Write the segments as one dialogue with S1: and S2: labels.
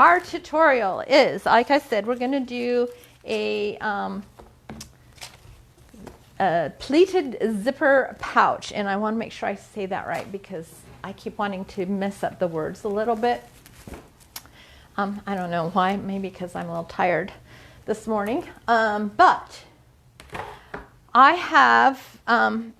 S1: our tutorial is, like I said, we're going to do a pleated zipper pouch, and I want to make sure I say that right because I keep wanting to mess up the words a little bit. I don't know why, maybe because I'm a little tired this morning, but I have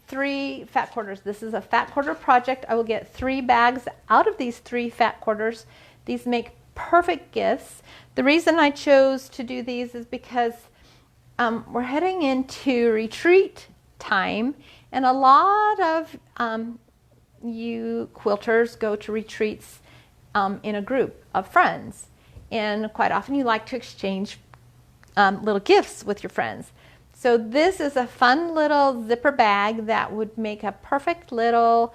S1: 3 fat quarters. This is a fat quarter project. I will get 3 bags out of these 3 fat quarters. These make perfect gifts. The reason I chose to do these is because we're heading into retreat time, and a lot of you quilters go to retreats in a group of friends, and quite often you like to exchange little gifts with your friends. So this is a fun little zipper bag that would make a perfect little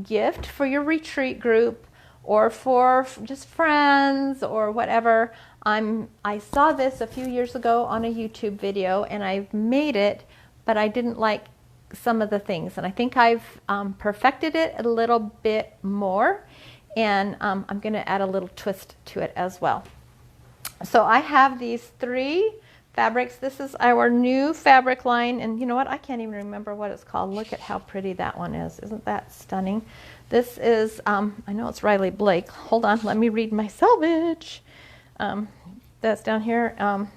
S1: gift for your retreat group or for just friends or whatever. I saw this a few years ago on a YouTube video, and I've made it, but I didn't like some of the things, and I think I've perfected it a little bit more, and I'm going to add a little twist to it as well. So I have these 3 fabrics. This is our new fabric line, and you know what? I can't even remember what it's called. Look at how pretty that one is. Isn't that stunning? This is, I know it's Riley Blake. Hold on, let me read my selvage. That's down here.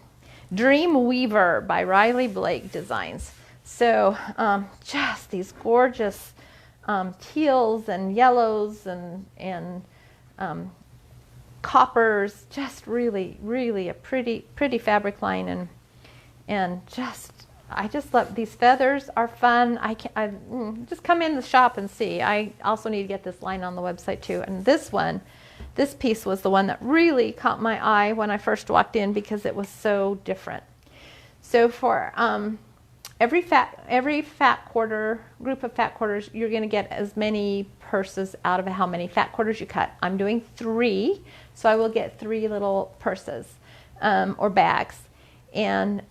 S1: Dream Weaver by Riley Blake Designs. So just these gorgeous teals and yellows and coppers, just really, really a pretty fabric line, and I just love these feathers. Are fun. Just come in the shop and see. I also need to get this line on the website too. And this piece was the one that really caught my eye when I first walked in because it was so different. So for every fat quarter, group of fat quarters, you're going to get as many purses out of how many fat quarters you cut. I'm doing 3, so I will get 3 little purses or bags. And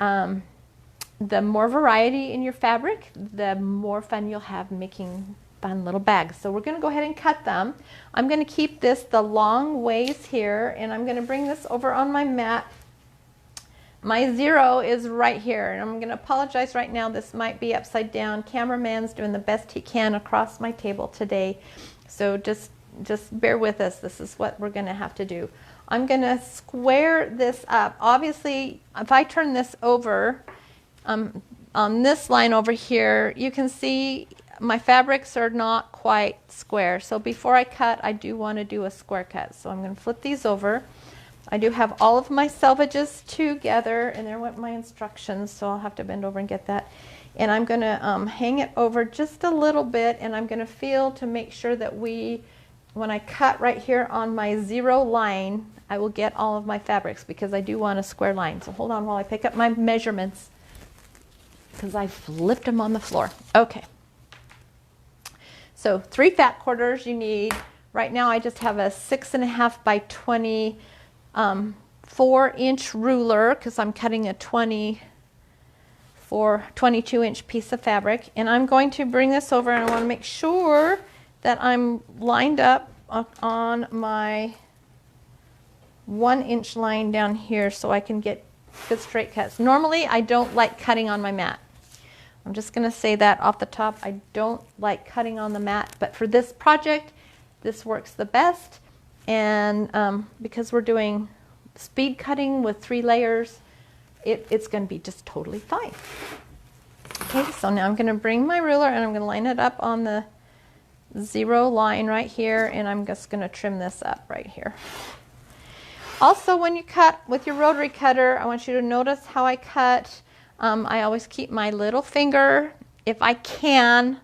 S1: the more variety in your fabric, the more fun you'll have making fun little bags. So we're going to go ahead and cut them. I'm going to keep this the long ways here, and I'm going to bring this over on my mat. My 0 is right here, and I'm going to apologize right now. This might be upside down. Cameraman's doing the best he can across my table today, so just bear with us. This is what we're going to have to do. I'm going to square this up. Obviously, if I turn this over on this line over here, you can see my fabrics are not quite square. So before I cut, I do want to do a square cut. So I'm going to flip these over. I do have all of my selvages together, and there went my instructions, so I'll have to bend over and get that. And I'm going to hang it over just a little bit, and I'm going to feel to make sure that when I cut right here on my 0 line, I will get all of my fabrics because I do want a square line. So hold on while I pick up my measurements because I flipped them on the floor. Okay. So 3 fat quarters you need. Right now I just have a 6.5 by 20 4-inch ruler because I'm cutting a 22-inch piece of fabric, and I'm going to bring this over, and I want to make sure that I'm lined up on my 1-inch line down here so I can get good straight cuts. Normally I don't like cutting on my mat. I'm just going to say that off the top. I don't like cutting on the mat, but for this project this works the best. And because we're doing speed cutting with 3 layers, it's going to be just totally fine. Okay, so now I'm going to bring my ruler and I'm going to line it up on the 0 line right here, and I'm just going to trim this up right here. Also, when you cut with your rotary cutter, I want you to notice how I cut. I always keep my little finger, if I can,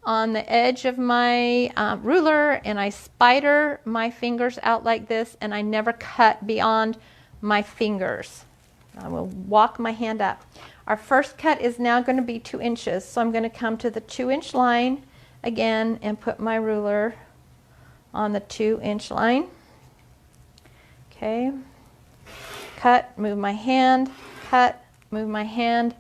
S1: on the edge of my ruler, and I spider my fingers out like this, and I never cut beyond my fingers. I will walk my hand up. Our first cut is now going to be 2 inches, so I'm going to come to the 2-inch line again and put my ruler on the 2-inch line. Okay, cut, move my hand, cut, move my hand,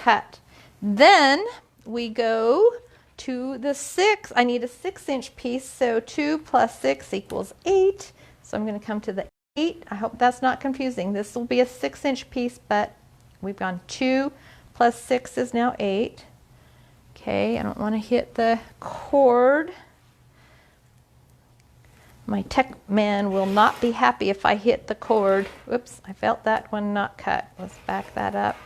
S1: cut. Then we go to the 6. I need a 6-inch piece, so 2 plus 6 equals 8. So I'm going to come to the 8. I hope that's not confusing. This will be a 6-inch piece, but we've gone 2 plus 6 is now 8. Okay, I don't want to hit the cord. My tech man will not be happy if I hit the cord. Whoops, I felt that one not cut. Let's back that up.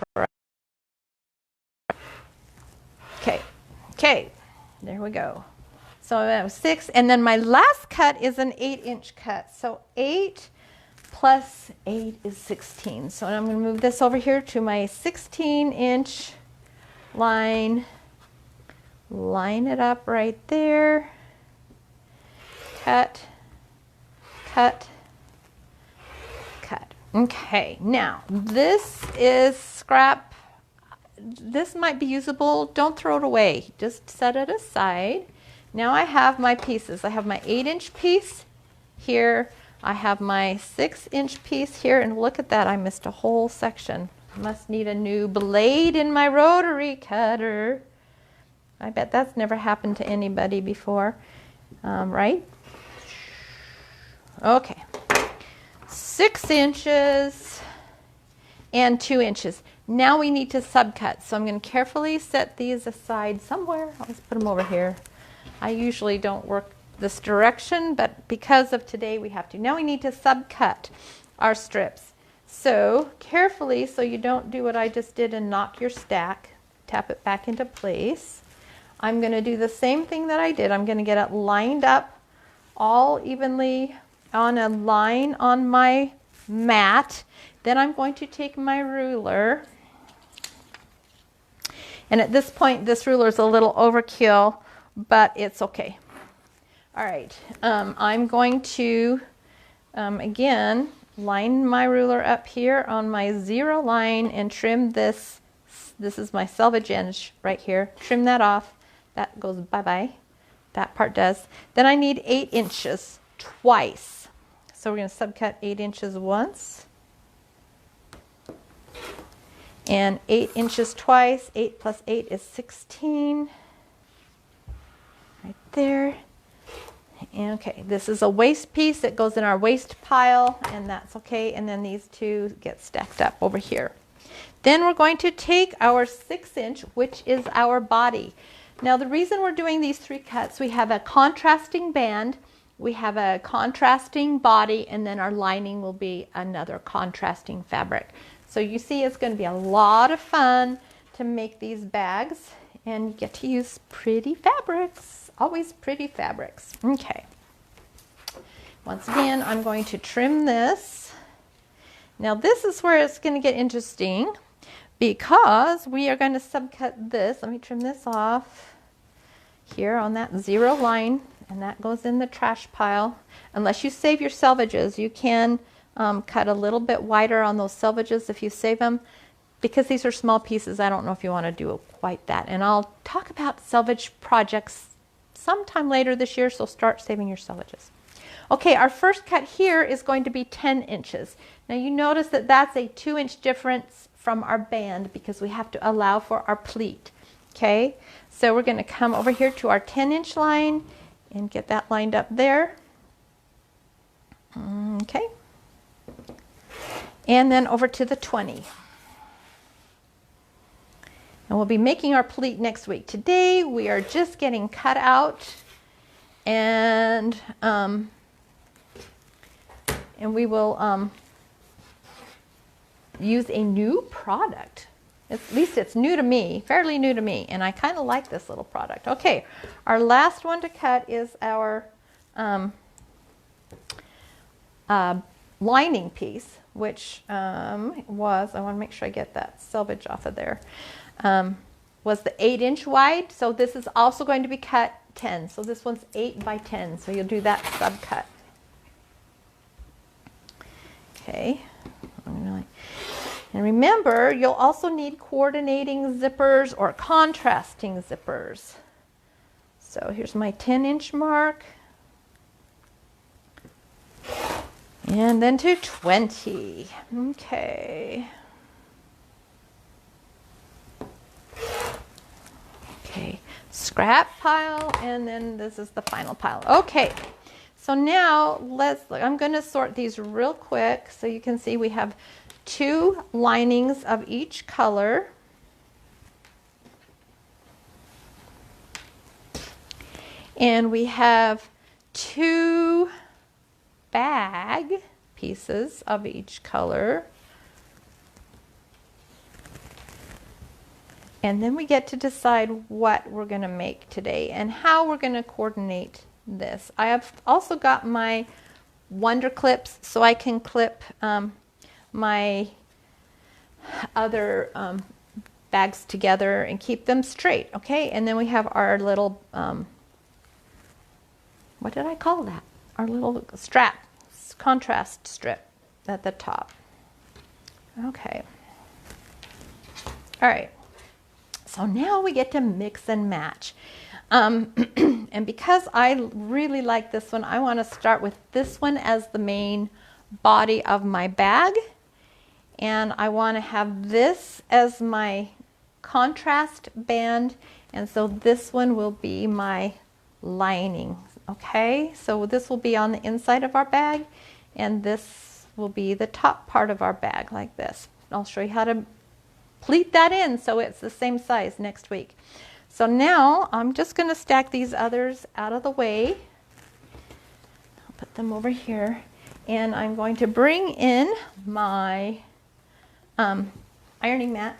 S1: Okay, there we go. So that was 6, and then my last cut is an 8-inch cut. So 8 plus 8 is 16. So I'm going to move this over here to my 16-inch line. Line it up right there. Cut, cut, cut. Okay, now this is scrap. This might be usable. Don't throw it away. Just set it aside. Now I have my pieces. I have my 8-inch piece here. I have my 6-inch piece here. And look at that. I missed a whole section. I must need a new blade in my rotary cutter. I bet that's never happened to anybody before. Right? Okay. 6 inches and 2 inches. Now we need to subcut. So I'm going to carefully set these aside somewhere. I'll just put them over here. I usually don't work this direction, but because of today we have to. Now we need to subcut our strips. So carefully, so you don't do what I just did and knock your stack. Tap it back into place. I'm going to do the same thing that I did. I'm going to get it lined up all evenly on a line on my mat. Then I'm going to take my ruler. And at this point, this ruler is a little overkill, but it's okay. All right, I'm going to, again, line my ruler up here on my 0 line and trim this. This is my selvage edge right here. Trim that off. That goes bye-bye. That part does. Then I need 8 inches twice. So we're going to subcut 8 inches once. And 8 inches twice. 8 plus 8 is 16. Right there. And okay, this is a waste piece that goes in our waste pile, and that's okay. And then these two get stacked up over here. Then we're going to take our 6-inch, which is our body. Now the reason we're doing these 3 cuts, we have a contrasting band, we have a contrasting body, and then our lining will be another contrasting fabric. So you see it's going to be a lot of fun to make these bags, and you get to use pretty fabrics, always pretty fabrics. Okay. Once again, I'm going to trim this. Now this is where it's going to get interesting because we are going to subcut this. Let me trim this off here on that 0 line, and that goes in the trash pile. Unless you save your selvages, you can cut a little bit wider on those selvages if you save them. Because these are small pieces, I don't know if you want to do quite that. And I'll talk about selvage projects sometime later this year, so start saving your selvages. Okay, our first cut here is going to be 10 inches. Now you notice that that's a 2-inch difference from our band because we have to allow for our pleat. Okay, so we're going to come over here to our 10-inch line and get that lined up there. Okay, and then over to the 20. And we'll be making our pleat next week. Today we are just getting cut out, and we will use a new product. At least it's new to me, fairly new to me, and I kind of like this little product. Okay, our last one to cut is our lining piece, which was, I want to make sure I get that selvage off of there, was the 8-inch wide. So this is also going to be cut 10. So this one's 8 by 10. So you'll do that subcut. Okay. And remember, you'll also need coordinating zippers or contrasting zippers. So here's my 10-inch mark. And then to 20. Okay. Okay, scrap pile, and then this is the final pile. Okay, So now I'm going to sort these real quick so you can see we have 2 linings of each color. And we have 2 bag pieces of each color. And then we get to decide what we're going to make today and how we're going to coordinate this. I have also got my Wonder Clips so I can clip my other bags together and keep them straight, okay? And then we have our little, what did I call that? Our little strap, contrast strip at the top. Okay. All right. So now we get to mix and match. And because I really like this one, I want to start with this one as the main body of my bag. And I want to have this as my contrast band. And so this one will be my lining. Okay, so this will be on the inside of our bag. And this will be the top part of our bag like this. I'll show you how to pleat that in so it's the same size next week. So now I'm just going to stack these others out of the way. I'll put them over here, and I'm going to bring in my ironing mat.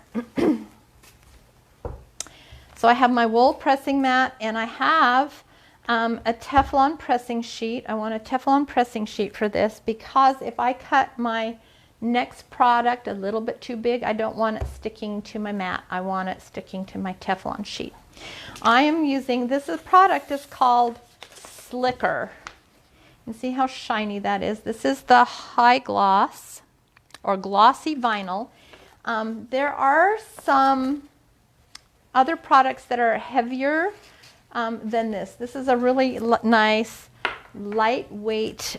S1: So I have my wool pressing mat, and I have a Teflon pressing sheet. I want a Teflon pressing sheet for this because if I cut my next product a little bit too big, I don't want it sticking to my mat. I want it sticking to my Teflon sheet. I am using, this product is called Slicker. You see how shiny that is. This is the high gloss or glossy vinyl. There are some other products that are heavier than this. This is a really nice lightweight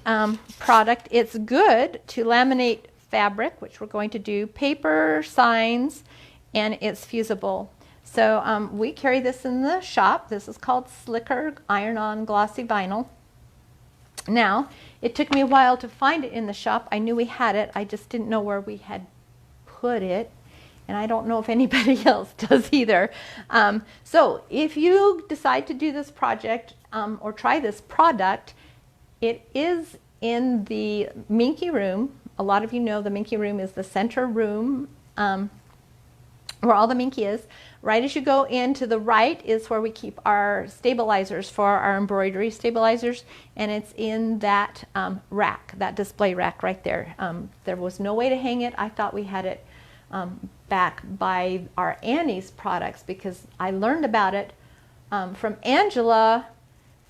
S1: product. It's good to laminate fabric, which we're going to do, paper, signs, and it's fusible. So we carry this in the shop. This is called Slicker Iron-On Glossy Vinyl. Now, it took me a while to find it in the shop. I knew we had it. I just didn't know where we had put it. And I don't know if anybody else does either. So if you decide to do this project or try this product, it is in the Minky room. A lot of you know the Minky room is the center room where all the Minky is. Right as you go in to the right is where we keep our stabilizers for our embroidery stabilizers, and it's in that rack, that display rack right there. There was no way to hang it. I thought we had it back by our Annie's products because I learned about it from Angela,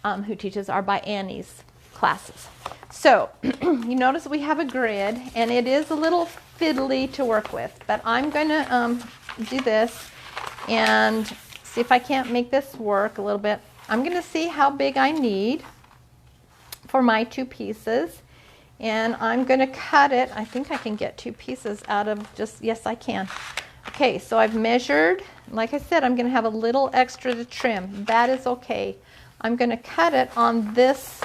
S1: who teaches our By Annie's classes. So you notice we have a grid, and it is a little fiddly to work with, but I'm going to do this and see if I can't make this work a little bit. I'm going to see how big I need for my 2 pieces, and I'm going to cut it. I think I can get 2 pieces out of just, yes I can. Okay, so I've measured. Like I said, I'm going to have a little extra to trim. That is okay. I'm going to cut it on this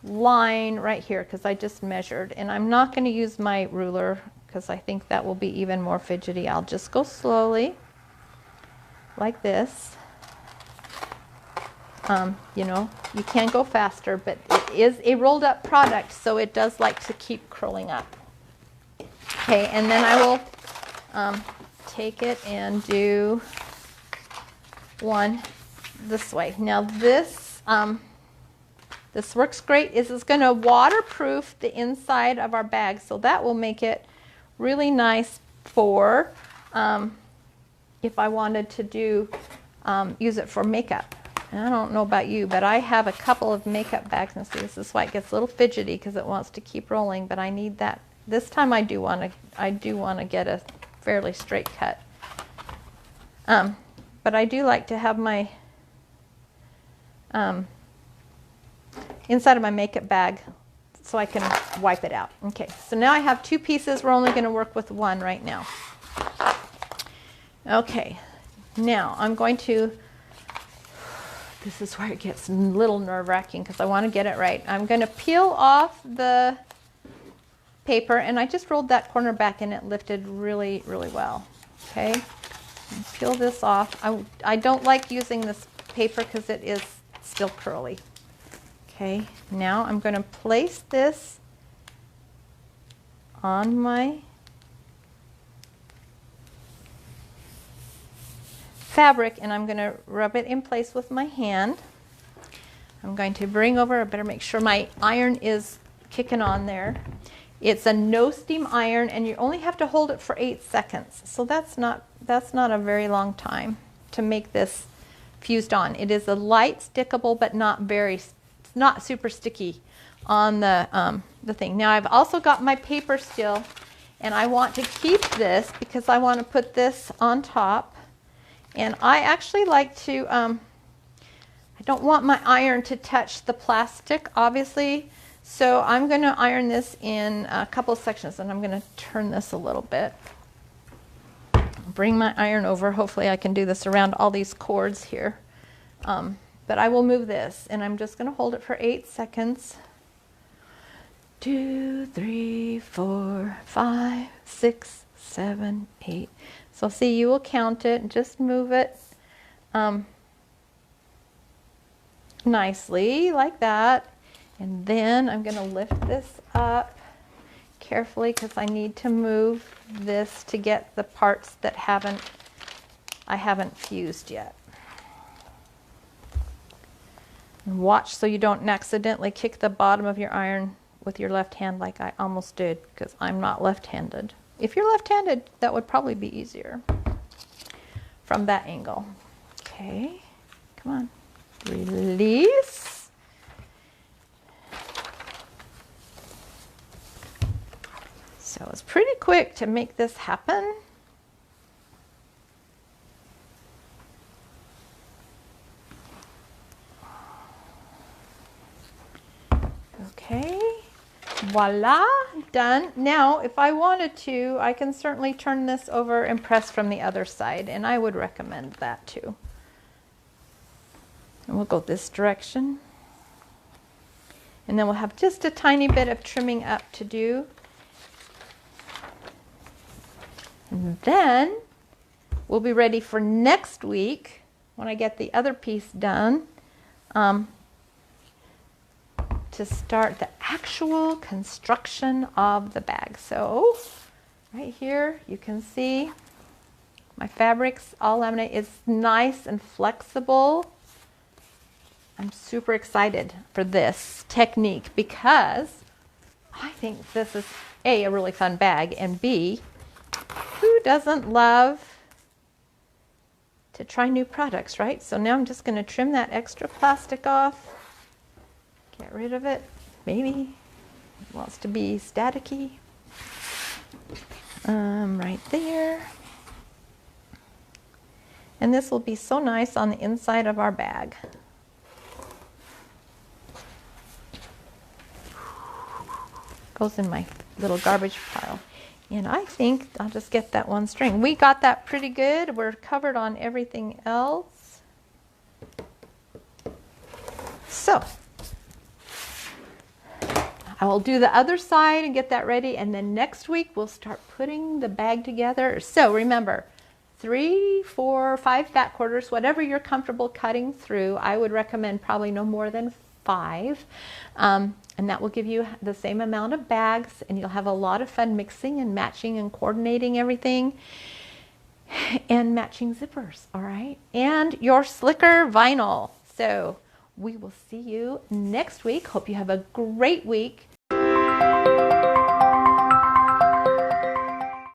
S1: line right here because I just measured, and I'm not going to use my ruler because I think that will be even more fidgety. I'll just go slowly like this. You know, you can go faster, but it is a rolled up product, so it does like to keep curling up. Okay, and then I will take it and do one this way. Now this this works great. This is going to waterproof the inside of our bag, so that will make it really nice for if I wanted to do use it for makeup. And I don't know about you, but I have a couple of makeup bags, and see, this is why it gets a little fidgety because it wants to keep rolling. But I need that this time. I do want to get a fairly straight cut. But I do like to have my inside of my makeup bag so I can wipe it out. Okay, so now I have 2 pieces. We're only going to work with 1 right now. Okay, now I'm going to This is where it gets a little nerve-wracking because I want to get it right. I'm going to peel off the paper, and I just rolled that corner back and it lifted really, really well. Okay, and peel this off. I don't like using this paper because it is still curly. Okay, now I'm going to place this on my fabric, and I'm going to rub it in place with my hand. I'm going to bring over, I better make sure my iron is kicking on there. It's a no steam iron, and you only have to hold it for 8 seconds. So that's not a very long time to make this fused on. It is a light stickable, but not super sticky on the thing. Now I've also got my paper still, and I want to keep this because I want to put this on top. And I actually like to, I don't want my iron to touch the plastic, obviously. So I'm going to iron this in a couple of sections, and I'm going to turn this a little bit. Bring my iron over. Hopefully I can do this around all these cords here. But I will move this, and I'm just going to hold it for 8 seconds. 2, 3, 4, 5, 6, 7, 8. So see, you will count it and just move it nicely like that. And then I'm going to lift this up carefully because I need to move this to get the parts that I haven't fused yet. And watch so you don't accidentally kick the bottom of your iron with your left hand like I almost did, because I'm not left-handed. If you're left-handed, that would probably be easier from that angle. Okay, come on, release. So it's pretty quick to make this happen. Okay. Voila, done. Now, if I wanted to, I can certainly turn this over and press from the other side, and I would recommend that too. And we'll go this direction. And then we'll have just a tiny bit of trimming up to do. And then we'll be ready for next week when I get the other piece done. To start the actual construction of the bag. So right here you can see my fabric's all laminate. It's nice and flexible. I'm super excited for this technique because I think this is A, a really fun bag, and B, who doesn't love to try new products, right? So now I'm just going to trim that extra plastic off. Get rid of it. Maybe it wants to be staticky. Right there. And this will be so nice on the inside of our bag. Goes in my little garbage pile. And I think I'll just get that one string. We got that pretty good. We're covered on everything else. So I will do the other side and get that ready, and then next week we'll start putting the bag together. So remember, 3, 4, 5 back quarters, whatever you're comfortable cutting through. I would recommend probably no more than 5. And that will give you the same amount of bags, and you'll have a lot of fun mixing and matching and coordinating everything and matching zippers, all right? And your slicker vinyl. So we will see you next week. Hope you have a great week.